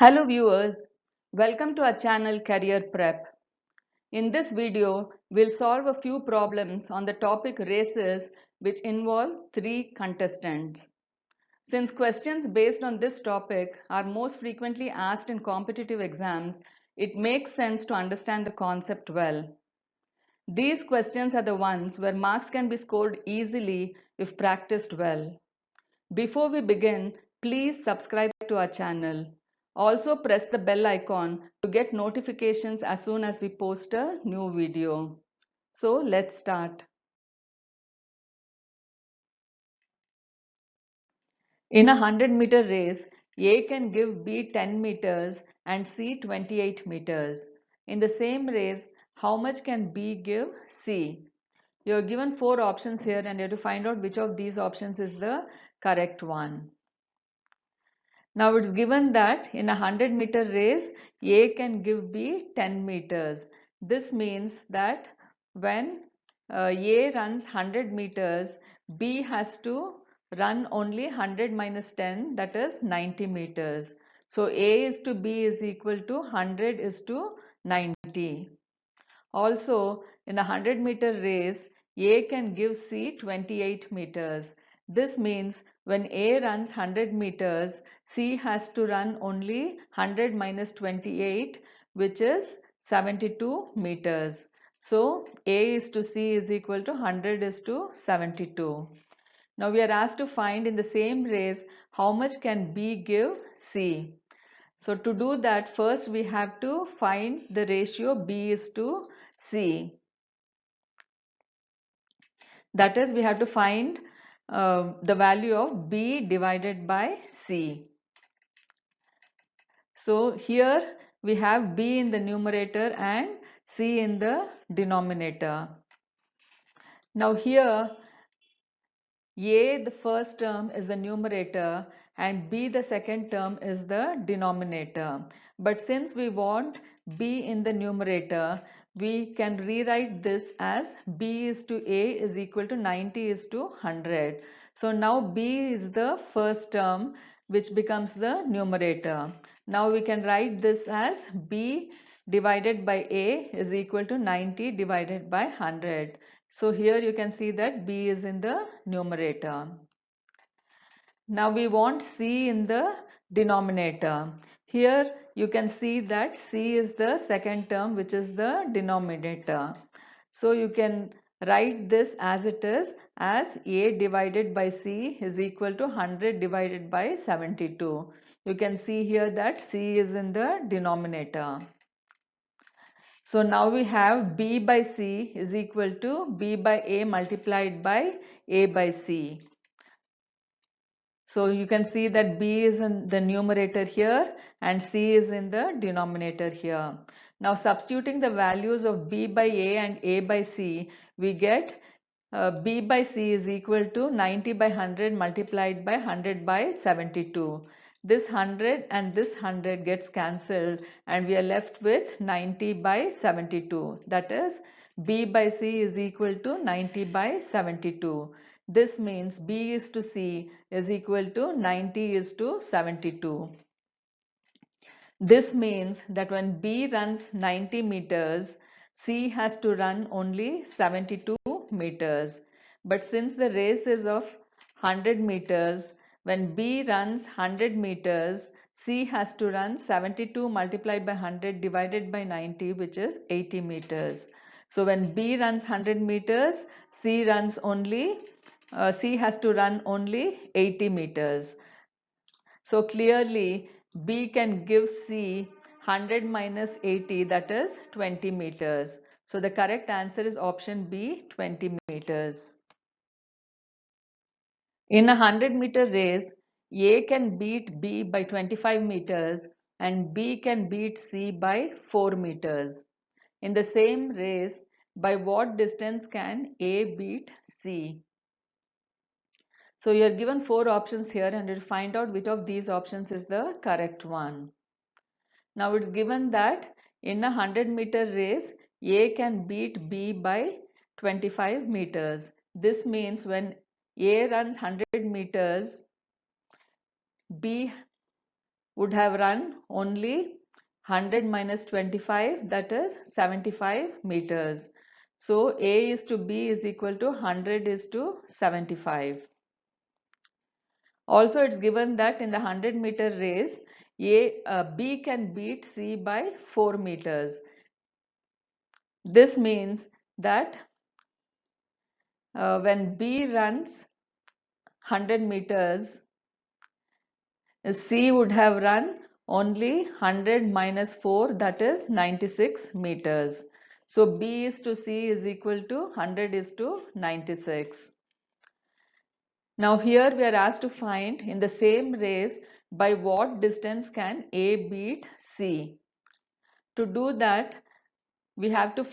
Hello viewers, welcome to our channel Career Prep. In this video, we'll solve a few problems on the topic races which involve 3 contestants. Since questions based on this topic are most frequently asked in competitive exams, it makes sense to understand the concept well. These questions are the ones where marks can be scored easily if practiced well. Before we begin, please subscribe to our channel. Also press the bell icon to get notifications as soon as we post a new video. So let's start. In a 100-meter race, A can give B 10 meters and C 28 meters. In the same race, how much can B give C? You are given 4 options here and you have to find out which of these options is the correct one. Now it's given that in a 100-meter race, A can give B 10 meters. This means that when A runs 100 meters, B has to run only 100 minus 10, that is 90 meters. So A is to B is equal to 100 is to 90. Also, in a 100-meter race, A can give C 28 meters. This means when A runs 100 meters, C has to run only 100 minus 28, which is 72 meters. So, A is to C is equal to 100 is to 72. Now, we are asked to find in the same race how much can B give C. So to do that, first we have to find the ratio B is to C. That is, we have to find the value of B divided by C. So here we have B in the numerator and C in the denominator. Now here A, the first term, is the numerator and B, the second term, is the denominator. But since we want B in the numerator, we can rewrite this as B is to A is equal to 90 is to 100. So now B is the first term, which becomes the numerator. Now we can write this as B divided by A is equal to 90 divided by 100. So here you can see that B is in the numerator. Now we want C in the denominator. Here you can see that C is the second term, which is the denominator. So you can write this as it is, as A divided by C is equal to 100 divided by 72. You can see here that C is in the denominator. So now we have B by C is equal to B by A multiplied by A by C. So you can see that B is in the numerator here and C is in the denominator here. Now substituting the values of B by A and A by C, we get B by C is equal to 90 by 100 multiplied by 100 by 72. This 100 and this 100 gets cancelled and we are left with 90 by 72. That is, B by C is equal to 90 by 72. This means B is to C is equal to 90 is to 72. This means that when B runs 90 meters, C has to run only 72 meters. But since the race is of 100 meters, when B runs 100 meters, C has to run 72 multiplied by 100 divided by 90, which is 80 meters. So when B runs 100 meters, C has to run only 80 meters. So clearly B can give C 100 minus 80, that is 20 meters. So the correct answer is option B, 20 meters. In a 100-meter race, A can beat B by 25 meters and B can beat C by 4 meters. In the same race, by what distance can A beat C? So you are given 4 options here and you will find out which of these options is the correct one. Now it's given that in a 100-meter race, A can beat B by 25 meters. This means when A runs 100 meters, B would have run only 100 minus 25, that is 75 meters. So A is to B is equal to 100 is to 75. Also, it's given that in the 100-meter race, B can beat C by 4 meters. This means that when B runs 100 meters, C would have run only 100 minus 4, that is 96 meters. So B is to C is equal to 100 is to 96. Now here we are asked to find in the same race by what distance can A beat C. To do that, we have to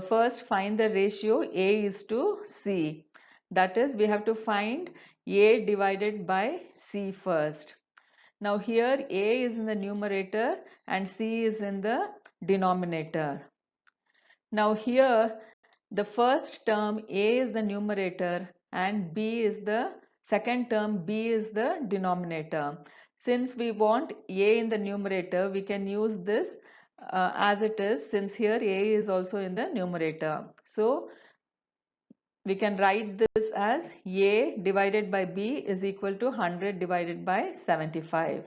first find the ratio A is to C. That is, we have to find A divided by C first. Now here A is in the numerator and C is in the denominator. Now here the first term A is the numerator and B is the second term B is the denominator. Since we want A in the numerator, we can use this as it is, since here A is also in the numerator. So we can write this as A divided by B is equal to 100 divided by 75.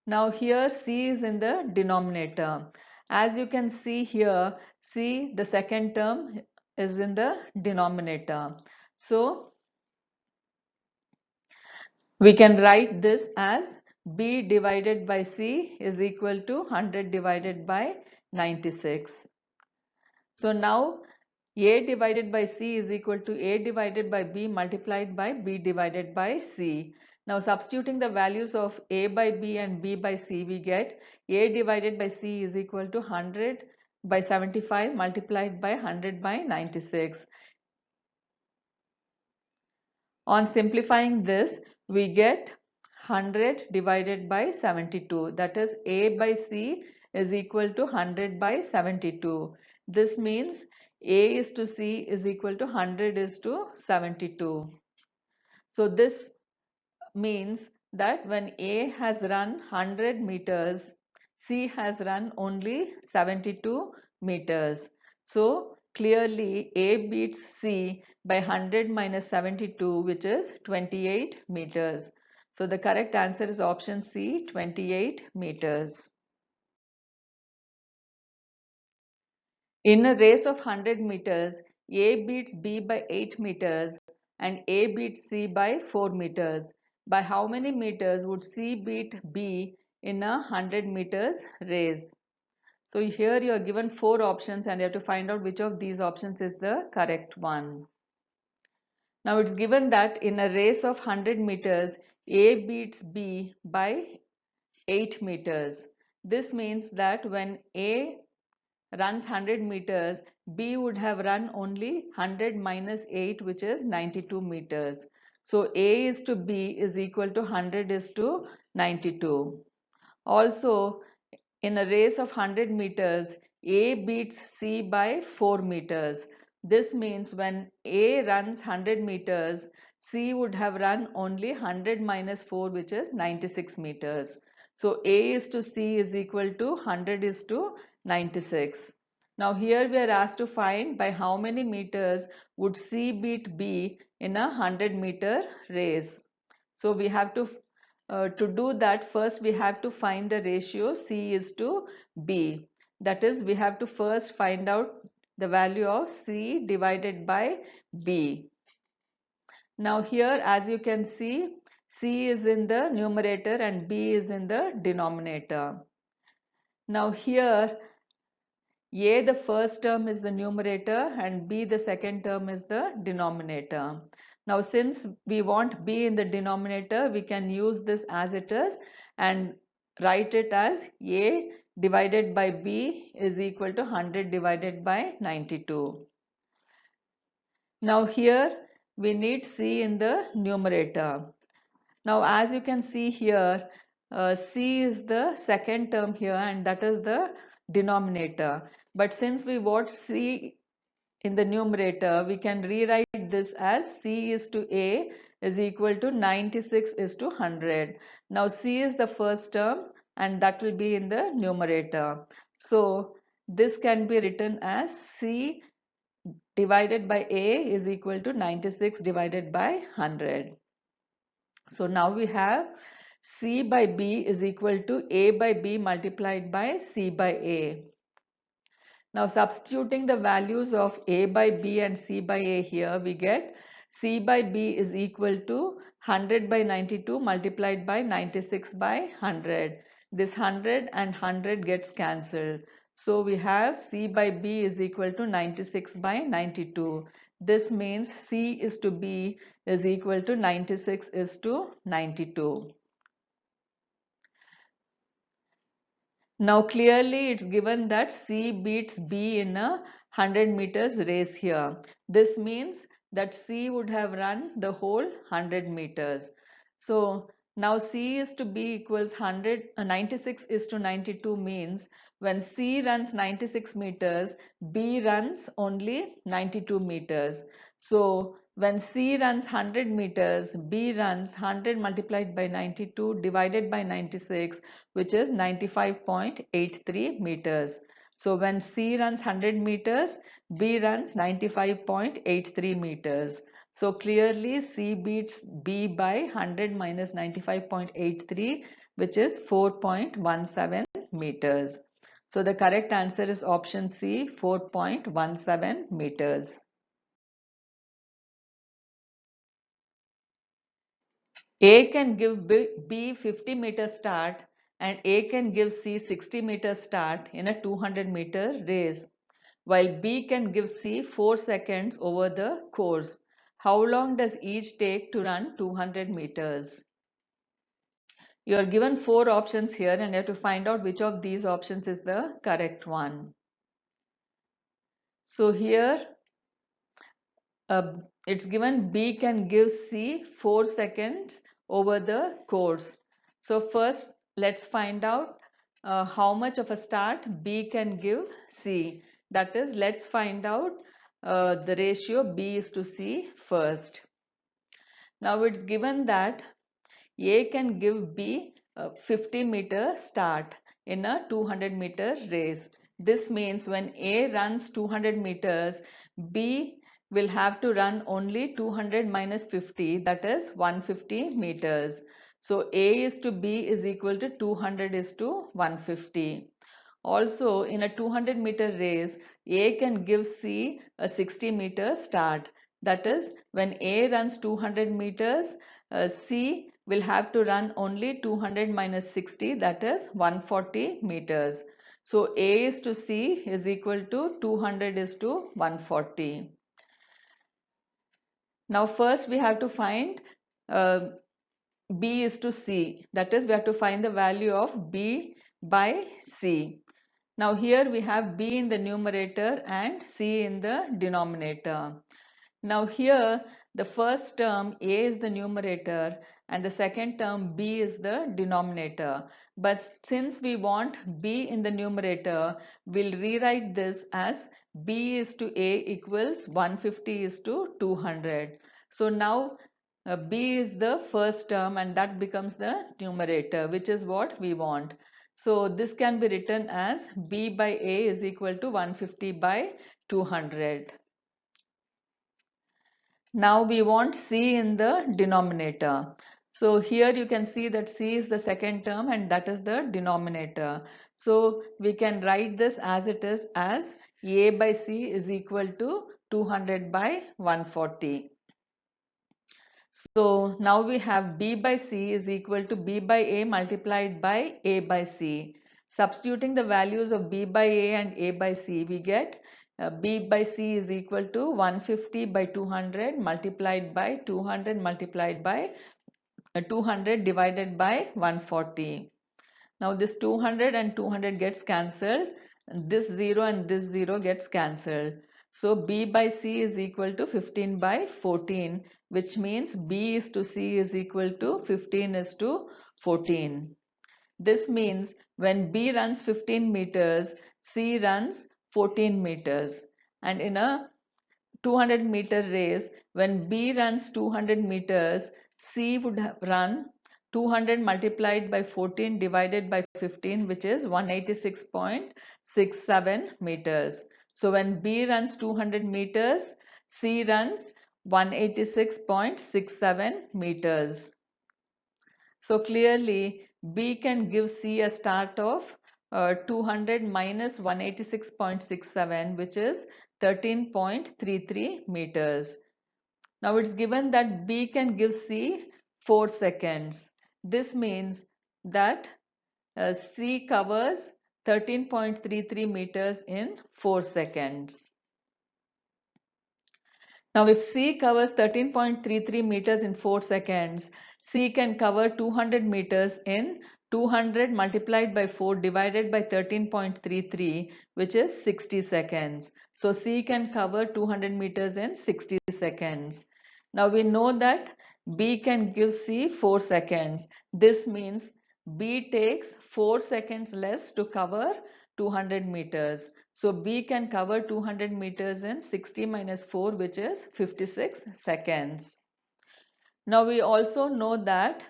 Now here C is in the denominator. As you can see here, C, the second term, is in the denominator. So we can write this as B divided by C is equal to 100 divided by 96. So now A divided by C is equal to A divided by B multiplied by B divided by C. Now substituting the values of A by B and B by C, we get A divided by C is equal to 100 by 75 multiplied by 100 by 96. On simplifying this, we get 100 divided by 72. That is, A by C is equal to 100 by 72. This means A is to C is equal to 100 is to 72. So this means that when A has run 100 meters, C has run only 72 meters. So clearly A beats C by 100 minus 72, which is 28 meters. So the correct answer is option C, 28 meters. In a race of 100 meters, A beats B by 8 meters and A beats C by 4 meters. By how many meters would C beat B in a 100 meters race? So here you are given 4 options and you have to find out which of these options is the correct one. Now it's given that in a race of 100 meters, A beats B by 8 meters. This means that when A runs 100 meters, B would have run only 100 minus 8, which is 92 meters. So A is to B is equal to 100 is to 92. Also, in a race of 100 meters, A beats C by 4 meters. This means when A runs 100 meters, C would have run only 100 minus 4, which is 96 meters. So A is to C is equal to 100 is to 96. Now here we are asked to find by how many meters would C beat B in a 100-meter race. So we have to do that, first we have to find the ratio C is to B. That is, we have to first find out the value of C divided by B. Now here, as you can see, C is in the numerator and B is in the denominator. Now here, A the first term is the numerator and B the second term is the denominator. Now since we want B in the denominator, we can use this as it is and write it as A divided by B is equal to 100 divided by 92. Now here we need C in the numerator. Now as you can see here, C is the second term here and that is the denominator. But since we want C in the numerator, we can rewrite this as C is to A is equal to 96 is to 100. Now C is the first term, and that will be in the numerator. So this can be written as C divided by A is equal to 96 divided by 100. So now we have C by B is equal to A by B multiplied by C by A. Now substituting the values of A by B and C by A here, we get C by B is equal to 100 by 92 multiplied by 96 by 100. This 100 and 100 gets cancelled. So we have C by B is equal to 96 by 92. This means C is to B is equal to 96 is to 92. Now clearly it's given that C beats B in a 100 meters race here. This means that C would have run the whole 100 meters. So now C is to B equals 96 is to 92 means when C runs 96 meters, B runs only 92 meters. So when C runs 100 meters, B runs 100 multiplied by 92 divided by 96, which is 95.83 meters. So when C runs 100 meters, B runs 95.83 meters. So clearly C beats B by 100 minus 95.83, which is 4.17 meters. So the correct answer is option C, 4.17 meters. A can give B 50-meter start and A can give C 60-meter start in a 200-meter race, while B can give C 4 seconds over the course. How long does each take to run 200 meters? You are given 4 options here and you have to find out which of these options is the correct one. So here uh, it's given B can give C 4 seconds over the course. So first let's find out how much of a start B can give C. That is, let's find out the ratio B is to C first. Now it's given that A can give B a 50-meter start in a 200-meter race. This means when A runs 200 meters, B will have to run only 200 minus 50, that is 150 meters. So A is to B is equal to 200 is to 150. Also, in a 200-meter race, A can give C a 60-meter start. That is, when A runs 200 meters, C will have to run only 200 minus 60, that is 140 meters. So A is to C is equal to 200 is to 140. Now first we have to find uh, B is to C. That is, we have to find the value of B by C. Now here we have B in the numerator and C in the denominator. Now here the first term A is the numerator and the second term B is the denominator. But since we want B in the numerator, we'll rewrite this as B is to A equals 150 is to 200. So now B is the first term and that becomes the numerator, which is what we want. So this can be written as B by A is equal to 150 by 200. Now we want C in the denominator. So here you can see that C is the second term and that is the denominator. So we can write this as it is as A by C is equal to 200 by 140. So now we have B by C is equal to B by A multiplied by A by C. Substituting the values of B by A and A by C, we get B by C is equal to 150 by 200 multiplied by 200 multiplied by 200 divided by 140. Now this 200 and 200 gets cancelled. This 0 and this 0 gets cancelled. So B by C is equal to 15 by 14, which means B is to C is equal to 15 is to 14. This means when B runs 15 meters, C runs 14 meters. And in a 200-meter race, when B runs 200 meters, C would run 200 multiplied by 14 divided by 15, which is 186.67 meters. So when B runs 200 meters, C runs 186.67 meters. So clearly B can give C a start of 200 minus 186.67, which is 13.33 meters. Now it's given that B can give C 4 seconds. This means that C covers 13.33 meters in 4 seconds. Now if C covers 13.33 meters in 4 seconds, C can cover 200 meters in 200 multiplied by 4 divided by 13.33, which is 60 seconds. So C can cover 200 meters in 60 seconds. Now we know that B can give C 4 seconds. This means B takes 4 seconds less to cover 200 meters. So B can cover 200 meters in 60 minus 4, which is 56 seconds. Now we also know that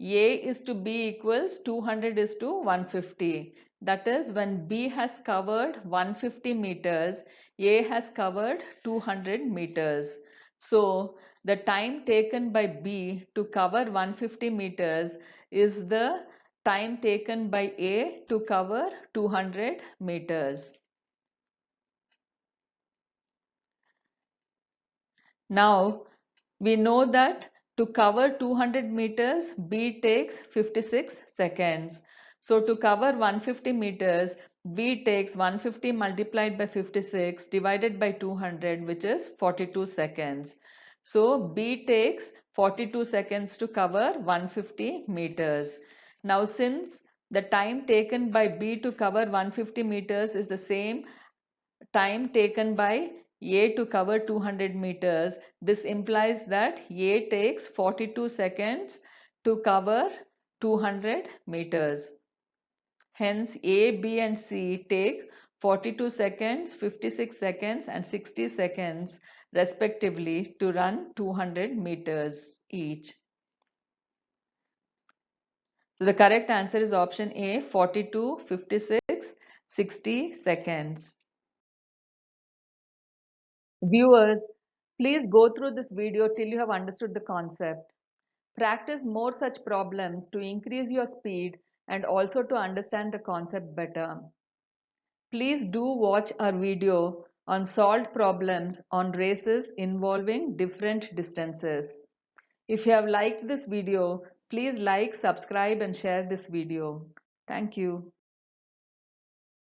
A is to B equals 200 is to 150. That is, when B has covered 150 meters, A has covered 200 meters. So the time taken by B to cover 150 meters is the time taken by A to cover 200 meters. Now we know that to cover 200 meters, B takes 56 seconds. So to cover 150 meters, B takes 150 multiplied by 56 divided by 200, which is 42 seconds. So B takes 42 seconds to cover 150 meters. Now since the time taken by B to cover 150 meters is the same time taken by A to cover 200 meters, this implies that A takes 42 seconds to cover 200 meters. Hence, A, B and C take 42 seconds, 56 seconds and 60 seconds respectively to run 200 meters each. So the correct answer is option A, 42, 56, 60 seconds. Viewers, please go through this video till you have understood the concept. Practice more such problems to increase your speed and also to understand the concept better. Please do watch our video on solved problems on races involving different distances. If you have liked this video, please like, subscribe and share this video. Thank you.